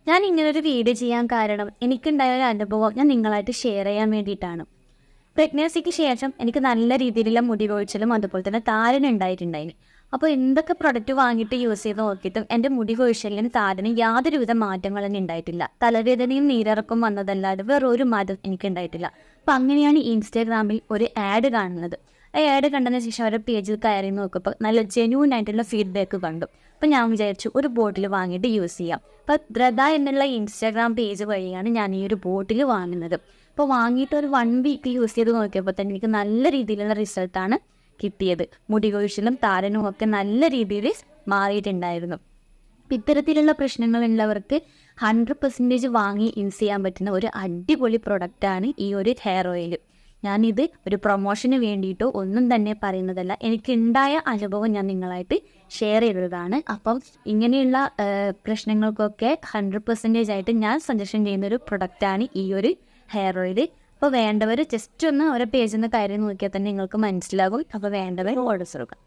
ഞാൻ ഇങ്ങനൊരു വീഡിയോ ചെയ്യാൻ കാരണം എനിക്കുണ്ടായ ഒരു അനുഭവം ഞാൻ നിങ്ങളായിട്ട് ഷെയർ ചെയ്യാൻ വേണ്ടിയിട്ടാണ്. പ്രഗ്നൻസിക്ക് ശേഷം എനിക്ക് നല്ല രീതിയിലുള്ള മുടി കൊഴിച്ചിലും അതുപോലെ തന്നെ താരനും ഉണ്ടായിട്ടുണ്ടായിന്. അപ്പോൾ എന്തൊക്കെ പ്രൊഡക്റ്റ് വാങ്ങിയിട്ട് യൂസ് ചെയ്ത് നോക്കിയിട്ടും എൻ്റെ മുടി കൊഴിച്ചിലിനും താരനും യാതൊരുവിധ മാറ്റങ്ങളൊന്നും ഉണ്ടായിട്ടില്ല. തലവേദനയും നീരിറക്കം വന്നതല്ലാതെ വേറൊരു മാറ്റം എനിക്കുണ്ടായിട്ടില്ല. അപ്പോൾ അങ്ങനെയാണ് ഇൻസ്റ്റാഗ്രാമിൽ ഒരു ആഡ് കാണുന്നത്. ആ ആഡ് കണ്ടതിന് ശേഷം അവരുടെ പേജിൽ കയറി നോക്കുമ്പോൾ നല്ല ജെന്യൂൻ ആയിട്ടുള്ള ഫീഡ്ബാക്ക് കണ്ടു. അപ്പോൾ ഞാൻ വിചാരിച്ചു ഒരു ബോട്ടിൽ വാങ്ങിയിട്ട് യൂസ് ചെയ്യാം. അപ്പോൾ ദ്രദ എന്നുള്ള ഇൻസ്റ്റാഗ്രാം പേജ് വഴിയാണ് ഞാൻ ഈ ഒരു ബോട്ടിൽ വാങ്ങുന്നത്. അപ്പോൾ വാങ്ങിയിട്ട് ഒരു 1 വീക്ക് യൂസ് ചെയ്ത് നോക്കിയപ്പോൾ തന്നെ എനിക്ക് നല്ല രീതിയിലുള്ള റിസൾട്ടാണ് കിട്ടിയത്. മുടി കൊഴിച്ചിലും താരനും ഒക്കെ നല്ല രീതിയിൽ മാറിയിട്ടുണ്ടായിരുന്നു. ഇത്തരത്തിലുള്ള പ്രശ്നങ്ങളുള്ളവർക്ക് 100% വാങ്ങി യൂസ് ചെയ്യാൻ പറ്റുന്ന ഒരു അടിപൊളി പ്രൊഡക്റ്റാണ് ഈ ഒരു ഹെയർ ഓയിൽ. ഞാനിത് ഒരു പ്രൊമോഷന് വേണ്ടിയിട്ടോ ഒന്നും തന്നെ പറയുന്നതല്ല, എനിക്കുണ്ടായ അനുഭവം ഞാൻ നിങ്ങളായിട്ട് ഷെയർ ചെയ്തതാണ്. അപ്പം ഇങ്ങനെയുള്ള പ്രശ്നങ്ങൾക്കൊക്കെ 100% ആയിട്ട് ഞാൻ സജഷൻ ചെയ്യുന്നൊരു പ്രൊഡക്റ്റാണ് ഈ ഒരു ഹെയർ ഓയിൽ. അപ്പോൾ വേണ്ടവർ ജസ്റ്റ് ഒന്ന് ഓരോ പേജിൽ നിന്ന് കയറി നോക്കിയാൽ തന്നെ നിങ്ങൾക്ക് മനസ്സിലാകും. അപ്പോൾ വേണ്ടവർ ഓർഡർ കൊടുക്കാം.